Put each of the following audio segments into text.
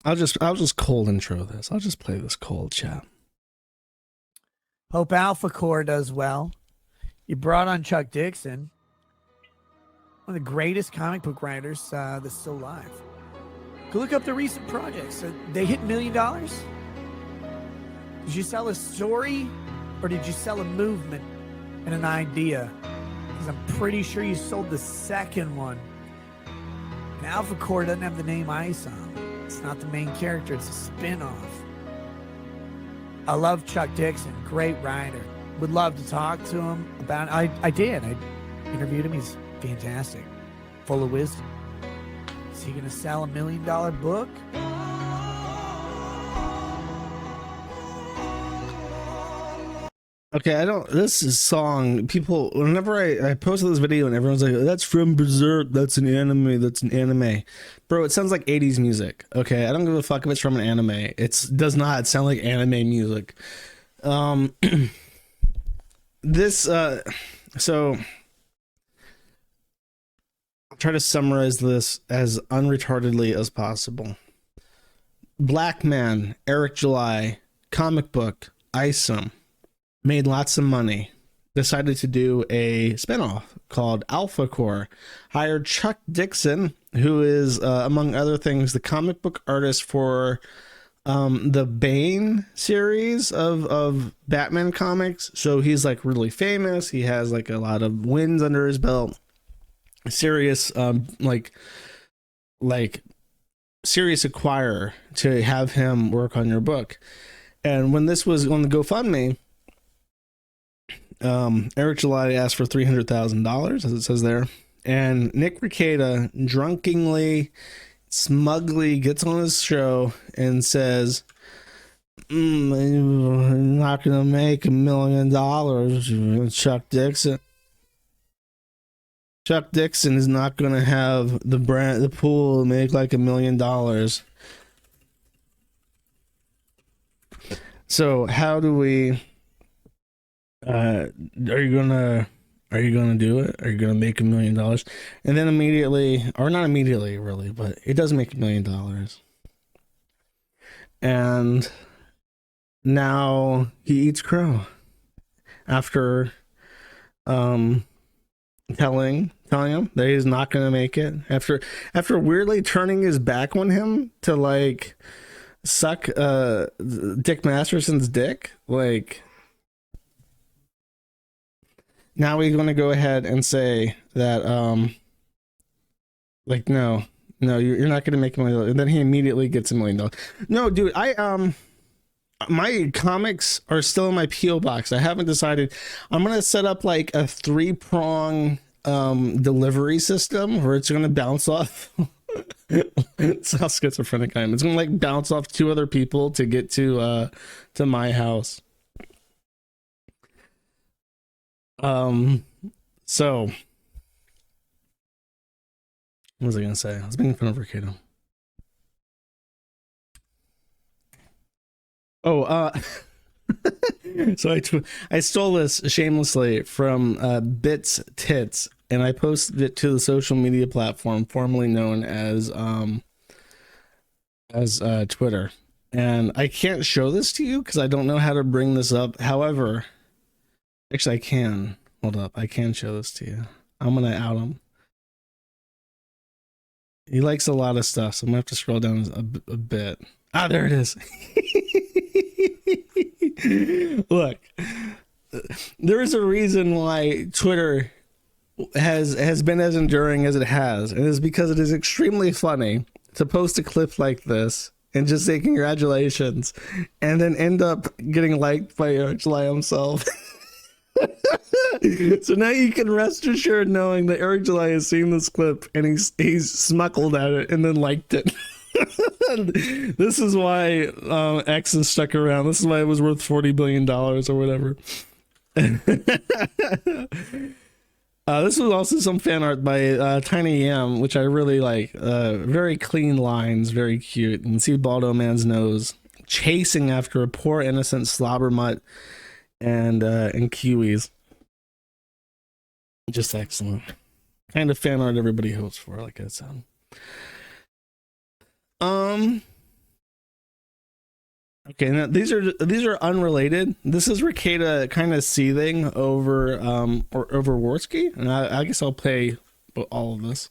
I'll just cold intro this. I'll just play this cold chat. Hope Alphacore does well. You brought on Chuck Dixon, one of the greatest comic book writers that's still alive. Go look up the recent projects. They hit $1 million. Did you sell a story or did you sell a movement and an idea? Because I'm pretty sure you sold the second one. And Alphacore doesn't have the name Ice on. It's not the main character, it's a spin-off. I love Chuck Dixon, great writer. Would love to talk to him about it. I did. I interviewed him. He's fantastic, full of wisdom. Is he going to sell a $1 million book? Okay, this is song, people, whenever I posted this video and everyone's like, that's from Berserk, that's an anime. Bro, it sounds like 80s music, okay? I don't give a fuck if it's from an anime. It does not sound like anime music. So, I'll try to summarize this as unretardedly as possible. Black man, Eric July, comic book, Isom. Made lots of money, decided to do a spinoff called Alphacore, hired Chuck Dixon, who is, among other things, the comic book artist for the Bane series of Batman comics. So he's like really famous. He has like a lot of wins under his belt. Serious, like serious acquirer to have him work on your book. And when this was on the GoFundMe, Eric July asked for $300,000, as it says there, and Nick Rekieta drunkenly, smugly gets on his show and says, "I'm not gonna make $1 million, Chuck Dixon. Chuck Dixon is not gonna have the pool make like $1 million." So how do we? Are you gonna do it? Are you gonna make $1 million? And then immediately, or not immediately really, but it does make $1 million. And now he eats crow after telling him that he's not gonna make it, after weirdly turning his back on him to like suck Dick Masterson's dick, like. Now we're going to go ahead and say that, like, no, you're not going to make $1 million. And then he immediately gets $1 million. No, dude, my comics are still in my P.O. box. I haven't decided. I'm going to set up like a 3-prong delivery system where it's going to bounce off. It's how schizophrenic I am. It's going to like bounce off 2 other people to get to my house. So what was I gonna say? I was making fun of Rekeita. So I stole this shamelessly from Bits Tits, and I posted it to the social media platform formerly known as Twitter. And I can't show this to you because I don't know how to bring this up. However, actually, I can. Hold up. I can show this to you. I'm going to out him. He likes a lot of stuff, so I'm going to have to scroll down a bit. Ah, there it is. Look, there is a reason why Twitter has been as enduring as it has. And it's because it is extremely funny to post a clip like this and just say congratulations and then end up getting liked by Eric July himself. So now you can rest assured knowing that Eric July has seen this clip and he's smuckled at it and then liked it. This is why X is stuck around. This is why it was worth $40 billion or whatever. This was also some fan art by Tiny Yam, which I really like. Very clean lines, very cute. And see Baldo Man's nose chasing after a poor innocent slobber mutt and kiwis. Just excellent. Kind of fan art everybody hopes for, like I said. Okay, now these are unrelated. This is Rekieta kind of seething over over Warski, and I guess I'll play all of this.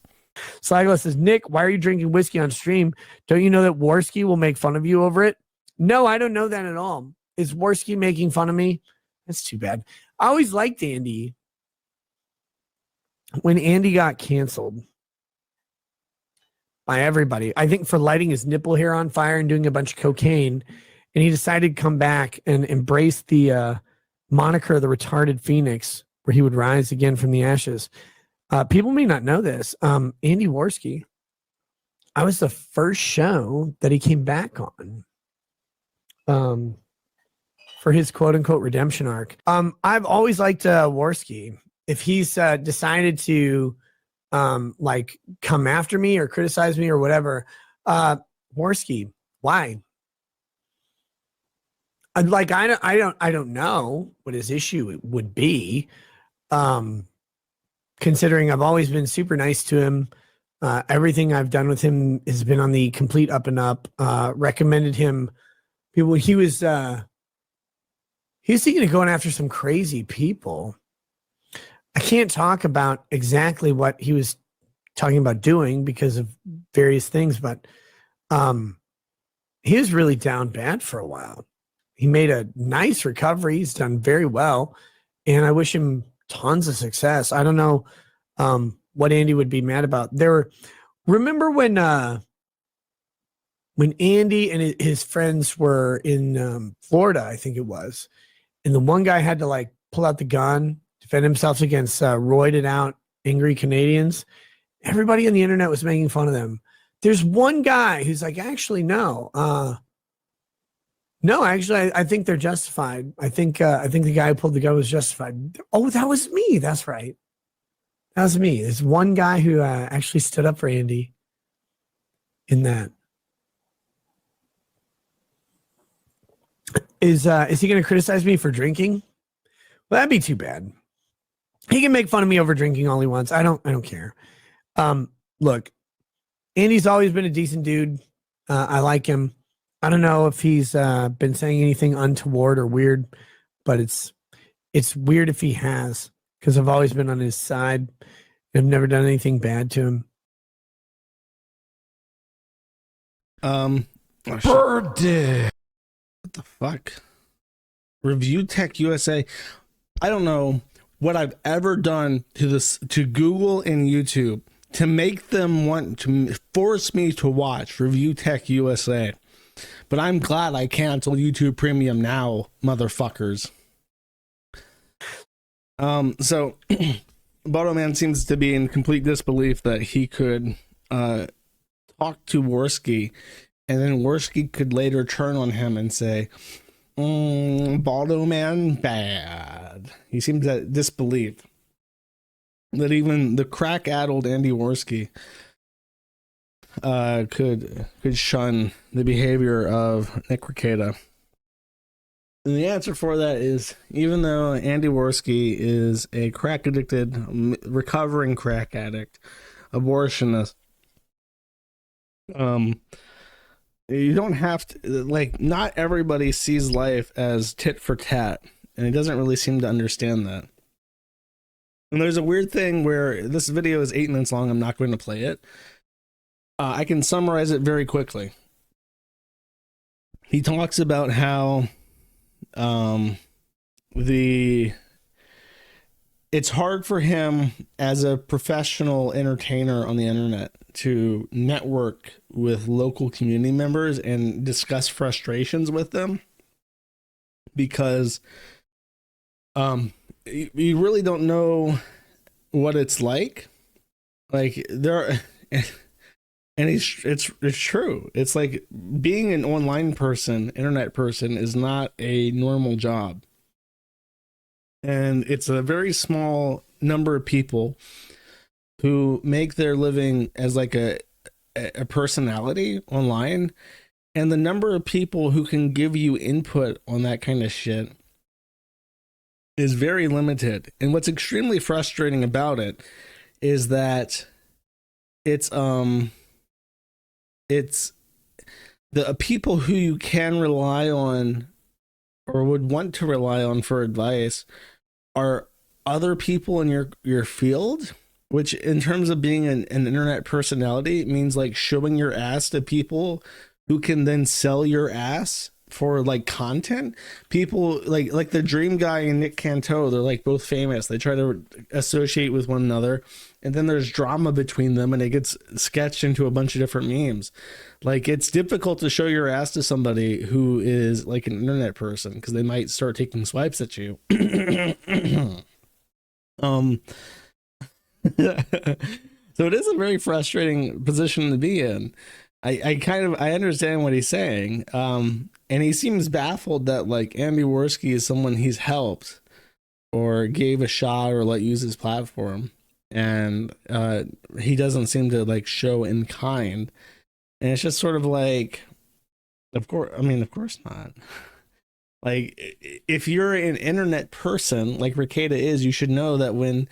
Sligo says, Nick, why are you drinking whiskey on stream? Don't you know that Warski will make fun of you over it? No, I don't know that at all. Is Warski making fun of me? That's too bad. I always liked Andy. When Andy got canceled by everybody, I think for lighting his nipple hair on fire and doing a bunch of cocaine, and he decided to come back and embrace the moniker of the retarded Phoenix, where he would rise again from the ashes. People may not know this. Andy Warski, I was the first show that he came back on for his quote unquote redemption arc. I've always liked Warski. If he's decided to like come after me or criticize me or whatever, Warski, why? I don't know what his issue would be. Considering I've always been super nice to him. Everything I've done with him has been on the complete up and up. Recommended him. People, he was thinking of going after some crazy people. I can't talk about exactly what he was talking about doing because of various things, but he was really down bad for a while. He made a nice recovery. He's done very well, and I wish him tons of success. I don't know what Andy would be mad about. Remember when Andy and his friends were in Florida, I think it was, and the one guy had to like pull out the gun, defend himself against roided out angry Canadians. Everybody on the internet was making fun of them. There's one guy who's like, actually, no, actually, I think they're justified. I think the guy who pulled the gun was justified. Oh, that was me. That's right. That was me. There's one guy who actually stood up for Andy in that. Is he going to criticize me for drinking? Well, that'd be too bad. He can make fun of me over drinking all he wants. I don't care. Look, Andy's always been a decent dude. I like him. I don't know if he's been saying anything untoward or weird, but it's weird if he has, because I've always been on his side. I've never done anything bad to him. Birthday. What the fuck? Review Tech USA. I don't know what I've ever done to Google and YouTube to make them want to force me to watch Review Tech USA. But I'm glad I canceled YouTube Premium now, motherfuckers. So Boto Man seems to be in complete disbelief that he could talk to Warski, and then Warski could later turn on him and say, Boto Man bad. He seems to disbelieve that even the crack-addled Andy Warski could shun the behavior of Nick Rekeita. And the answer for that is, even though Andy Warski is a crack addicted, recovering crack addict, abortionist, you don't have to, like, not everybody sees life as tit for tat, and he doesn't really seem to understand that. And there's a weird thing where this video is 8 minutes long. I'm not going to play it. I can summarize it very quickly. He talks about how it's hard for him as a professional entertainer on the internet to network with local community members and discuss frustrations with them, because you really don't know what it's like. Like, there and it's true. It's like being an online person, internet person, is not a normal job. And it's a very small number of people who make their living as like a personality online. And the number of people who can give you input on that kind of shit is very limited. And what's extremely frustrating about it is that it's the people who you can rely on or would want to rely on for advice are other people in your field, which in terms of being an internet personality means like showing your ass to people who can then sell your ass for like content. People like the Dream Guy and Nick Canto, they're like both famous. They try to associate with one another, and then there's drama between them and it gets sketched into a bunch of different memes. Like, it's difficult to show your ass to somebody who is like an internet person because they might start taking swipes at you. So it is a very frustrating position to be in. I understand what he's saying. And he seems baffled that like Andy Warski is someone he's helped or gave a shot or let use his platform. And he doesn't seem to like show in kind. And it's just sort of like, of course not. Like, if you're an internet person like Rekieta is, you should know that when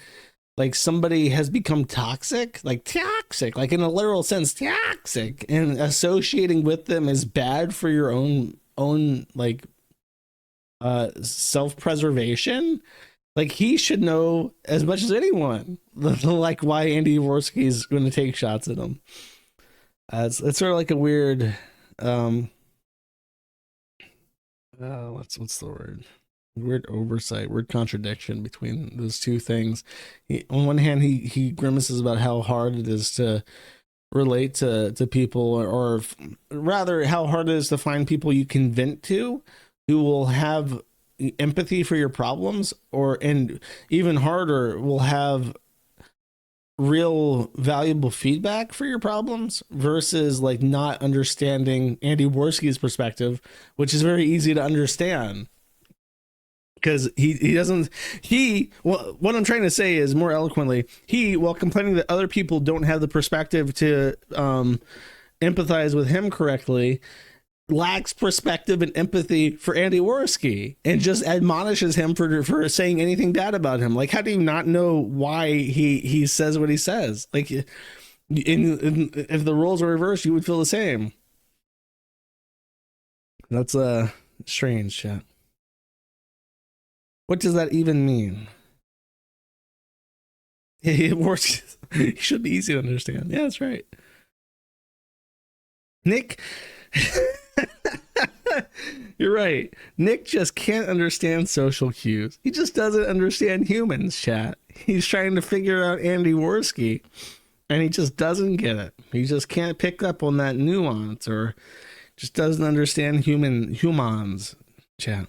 like somebody has become toxic, like in a literal sense, toxic, and associating with them is bad for your own like self-preservation. Like, he should know as much as anyone, like why Andy Warski is going to take shots at him. It's sort of like a weird, what's the word? Weird oversight, weird contradiction between those two things. On one hand, he grimaces about how hard it is to relate to people, or rather how hard it is to find people you can vent to who will have empathy for your problems, and even harder, will have real valuable feedback for your problems, versus like not understanding Andy Warski's perspective, which is very easy to understand. Because what I'm trying to say is, more eloquently, while complaining that other people don't have the perspective to empathize with him correctly, lacks perspective and empathy for Andy Warski, and just admonishes him for saying anything bad about him. Like, how do you not know why he says what he says? Like, if the roles were reversed, you would feel the same. That's strange, chat. What does that even mean? It works. It should be easy to understand. Yeah, that's right. Nick, you're right. Nick just can't understand social cues. He just doesn't understand humans, chat. He's trying to figure out Andy Warski, and he just doesn't get it. He just can't pick up on that nuance, or just doesn't understand humans, chat.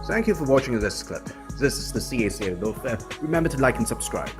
Thank you for watching this clip. This is the CACA. Remember to like and subscribe.